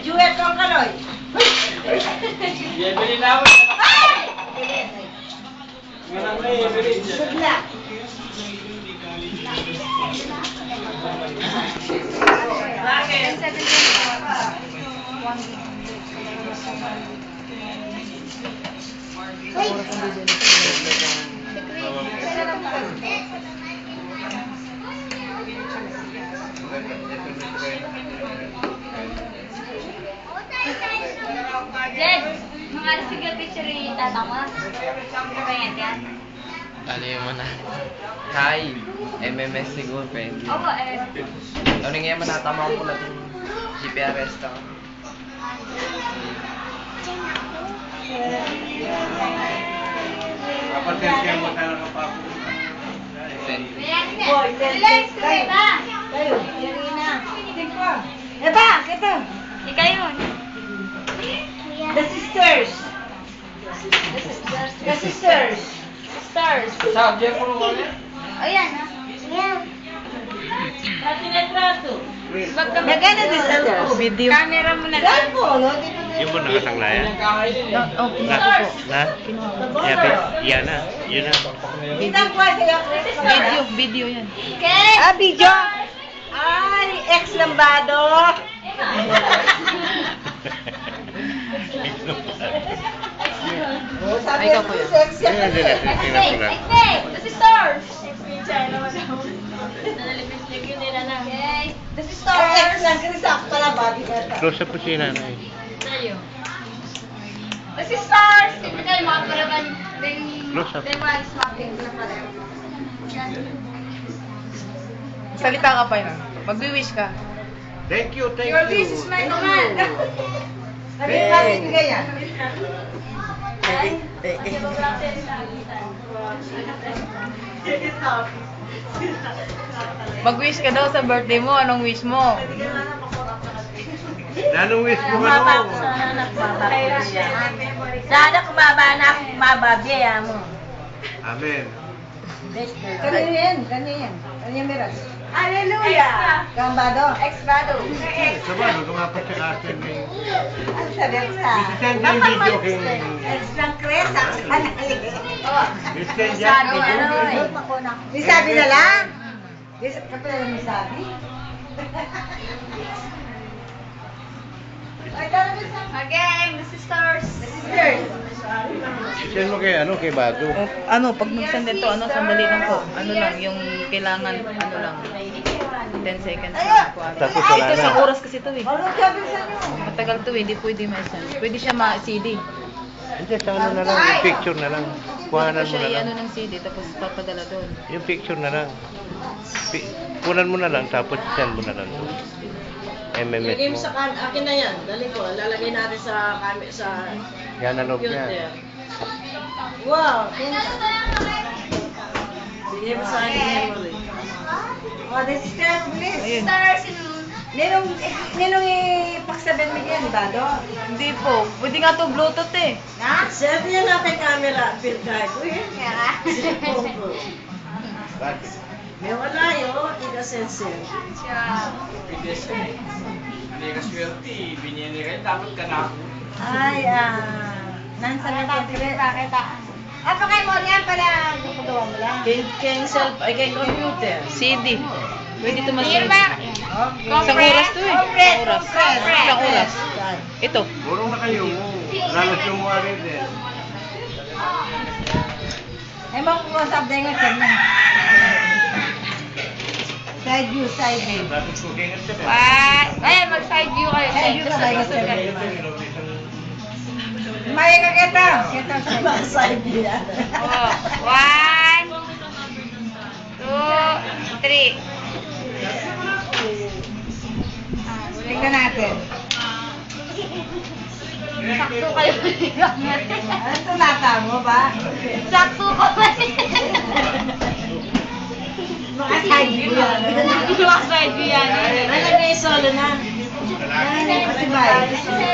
Duet kong kaloy. Bili na ako. Good luck. Jed, mga sige picture yung tata mo. Pengen yan? Ano yung muna? Hi! MMS siguro, pwede. Opo, Ano nga manatama ko pala yung GPRS ka. Kapatid kayo magkano ka pa po. Boy, Relax, Rita! Kayo, Irina. Tingko. Eba, kito. Ikaw yun. The sisters. The sisters. Stars. Subject mo mo ulit? Ayan, ha? Nagana the sisters. Video. Camera mo na Saan po, no? Yung po nakasanglayan? Oh, Na? Yan na. Yun na. Kitang kwa sa'yo. video yan. Okay. Ah, video. Ay, ex-lambado. Oh, sabi Ay, ikaw, ko, kuya. sexy. Tingnan ko lang. The sisters! Okay. The Ex sisters! lang, kasi sakto pala, babi ka. Close up po si nanay. The sisters! Tignan kayo mga paraban. Close up. Then one swapping na pareho. Salita ka pa yun. Mag-wish ka. Thank you, thank Your wish is my command. Sabi bigay yan. Mag-wish ka daw sa birthday mo. Anong wish mo? Anong wish mo ka no? Sana kumababi mo. Amen. Kanino yan? Kanino yan? Kanino meron? Hallelujah! Gambado. Ex-bado. Sabado, lumapat sa akin eh. Ano sabi ang sa? Send yung video kay... Ex lang Chris, ang kanali. Send yan. Di sabi na lang. Di kapila lang may sabi. Ay, talaga sa... Again, the sisters. Sisters. Send mo kay Bago. Ano, pag mag-send ito, sandali lang po. Ano lang, yung kailangan, 10 seconds lang po. Tapos wala Ito, na. sa oras kasi ito eh. Ano sabi sa inyo? Matagal to eh, hindi pwede ma-send. Pwede siya ma-CD. Hindi, sa ano na lang, yung picture na lang. Kuhanan mo Siya na lang. i-ano ng CD, tapos papadala doon. Yung picture na lang. Kunan mo na lang, tapos send mo na lang. MMS Lagay mo mo. sa akin na yan. Dali ko. Lalagay natin sa Yan ang loob computer. niya. Wow. Bigay mo sa akin yung memory. Oh, the sisters, please. Ayun. Sisters in... Ninong ipaksabihan mo yan, Bado? Hindi po. Pwede nga to Bluetooth eh. Ha? Set niya natin camera. Bill drive. Uy, Kaya cellphone ko. Bakit? May wala yun. Tiga sensor. Hindi ka swerte, binili rin. Dapat ka na ako. Ay, nansa na ito. pakitaan. Apa kay mo yan pala gumagawa mo lang? Kay computer. CD. Pwede ito ma-CD. Mayroon ba? Isang oras to eh. Isang oras. Isang oras. Ito. Burong na kayo. Lalas yung mga rin eh. Ay, makukusap din nga siya na. Side view, side view. Tapos cooking at sila. What? Ayan, mag-side view kayo. Side view ka tayo. Gusto ka. Maya ka kita. Kita sa Side view yan. Oh, 1, 2, 3. Tingnan natin. Sakto kayo. Ano ito nata mo ba? Sakto ka ba? Mga side view yan. Mga side view yan. Nalagay solo na. Yan, kasi ba?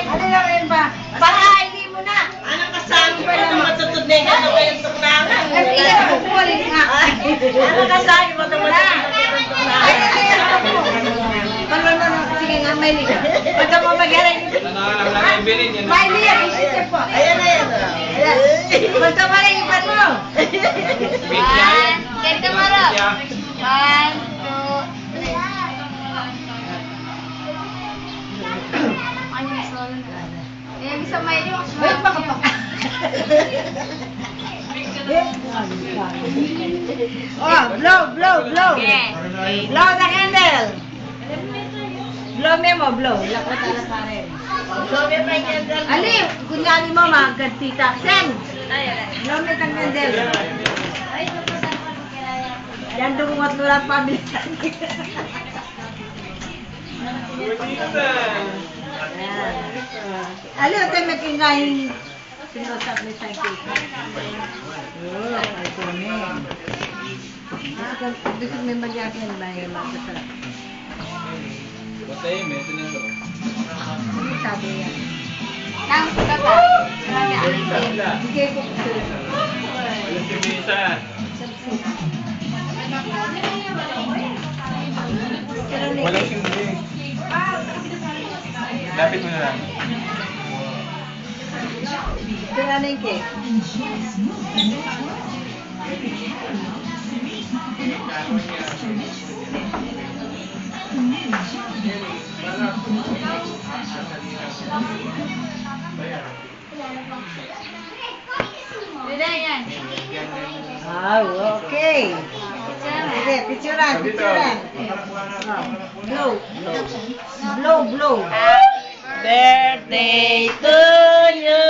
Ano lang yun ba? Para hindi mo na. Anong kasama pa na matutod na yung ano kayong tuklangan? Kasi yan, kukulit nga. Anong kasama mo na matutod na yung Ay, tuklangan? Sige nga. ng Miley. Pagka mo mag-aray. Ano nga lang lang yung bilin yun. Miley, yan, isip po. Ayan, ayan. Ayan. Pagka mo rin, ipan mo. One. Ganito mo rin. 1, 2, 3. Ano yung solo na? Yung isa may yung Wait, baka pa. Oh, blow, blow, blow. Okay. Blow the candle. Blow mo, blow. Lakot ala pa rin. Sabi pa yung candle. Ali, kunyari mo, magkantita. Sen, blow mo kang candle. Yan dumungot nulang pabilisan. Ali, ito may kingahin sinusap ni San Kiko. Oh, ay kunin. Gusto may magyakin ba yung mga kasarap? Basta yun, may tinuro. Ano sabi yan? Nang kaka. Marami ang Bigay ko sa Alas si Misa. Walang simbi. Lapit mo na lang. Sila na yung cake. Bida yan. Okay. Sige, picturean, picturean. Blow. Blow, blow. Birthday to you.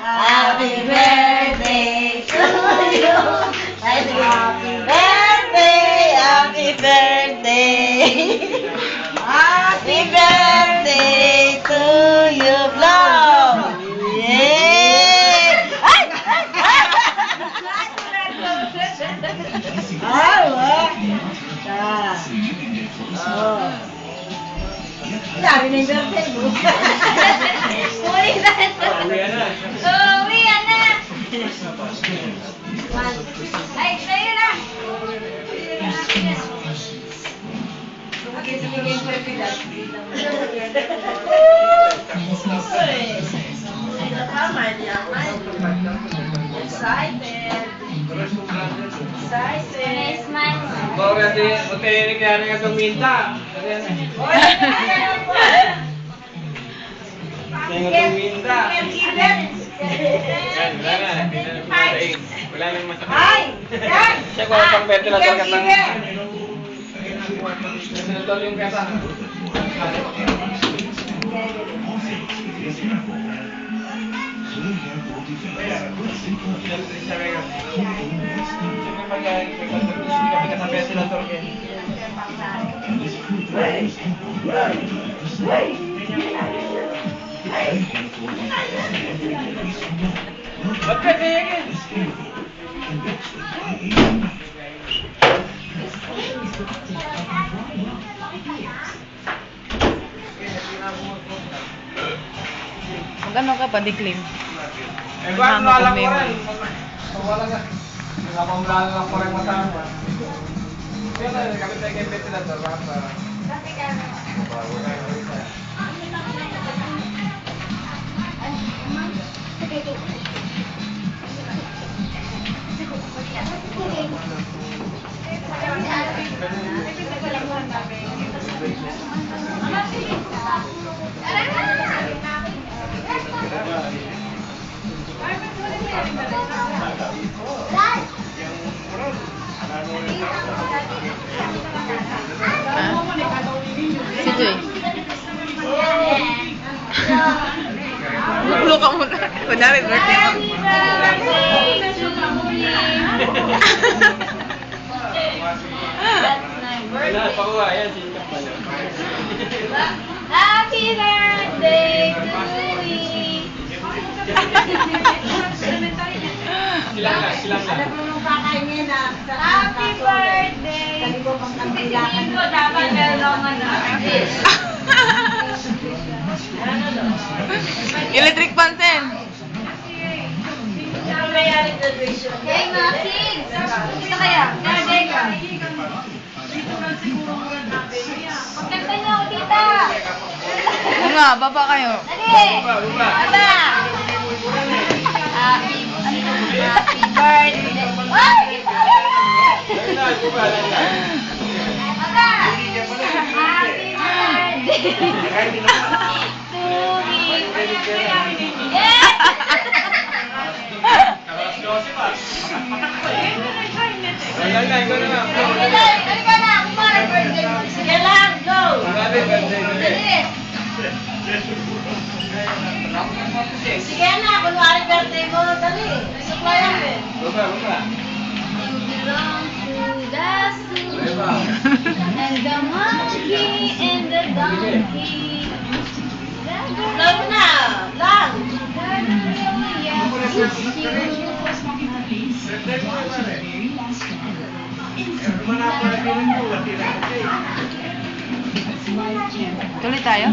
Happy birthday to you. Happy birthday, happy birthday. Happy birthday to you, Blow. Yay! Ay! Oh. Sabi na yung birthday mo. Uwi na. Uwi na. Uwi na. Ay, sa'yo na. Nice man. Bawa kasi, magkainig na rin itong minta. Kaya itong minta. Yan, wala na. Wala nang masakit. Siya kung pang ventilator ka ng... Ventilator yung kata. Mag-ano ka pa, declaim? Eh, kung alam ko rin. Wala ka. Nakapamlaan lang ko rin matama. Kaya na, kapit tayo kay ventilator. Si Joy. Gulo ka muna. Kunwari, birthday mo. Wala, pakuha. Yan, sinikap pa lang. Happy birthday to you. Silang lang, silang lang. Alam mo nung kakainin na. Happy birthday. Sabi ko pang Tingin kampilakan. ko dapat meron na. Electric fan, Sen. Hey, mga kids! Gusto kaya? Nagay ka. Pagkanta niyo ako, tita! baba kayo. Dali! Buka, buka. Aba! Happy birthday! Ay! Dali na, buka, dali na. Aba! Happy birthday! To me! Yes! Nakalas Joseph ah. Dali na, ikaw na lang. Dali ka na! Kumarang birthday mo. Sige lang, go! Dali, birthday, dali. Dali! Sige na, kunwari birthday mo, dali. Suklayan eh. Buka, buka. You belong to the zoo Diba? and the monkey and the donkey. Lang na, lang. Tuloy tayo?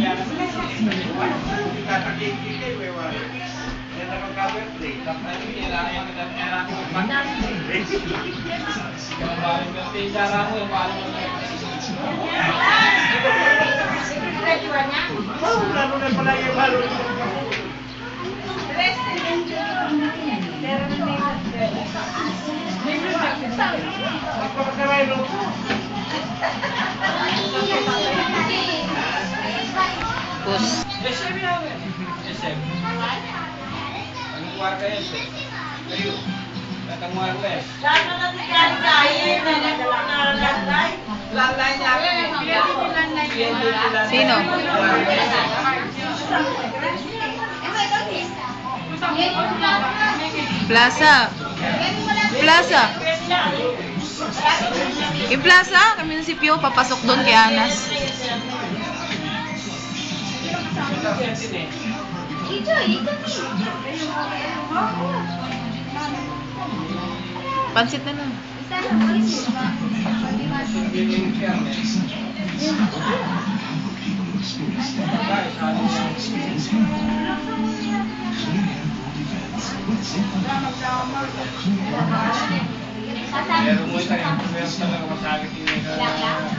Pus. Anong kwarta yan, Sir? Kayo. Katang wireless. Lahat na natin kain-kain. Lalay. Lalay namin. Sino? Plaza. Plaza. Yung plaza, kami ng CPO, papasok doon kay Anas. Pansit na lang. Meron mo ito, meron talaga masakit yun.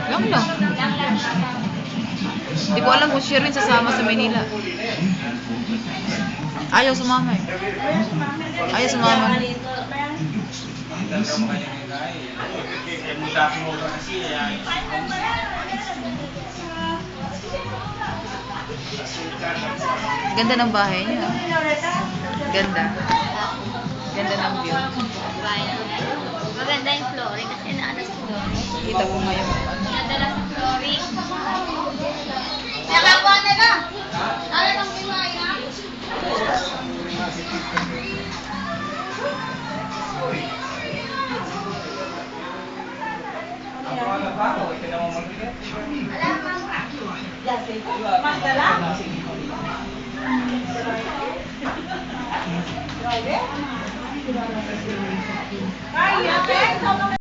Lang lang. Hindi ko alam kung siya rin sasama sa Manila. Ayaw sumama eh. Ayaw sumama. Ganda ng bahay niya. Ganda. Ganda ng view. Maganda yung flooring kasi naano sa flooring. Kita ko ngayon. Nadala sa flooring. Nakakuha na na! Ano nang bimaya? Kaya,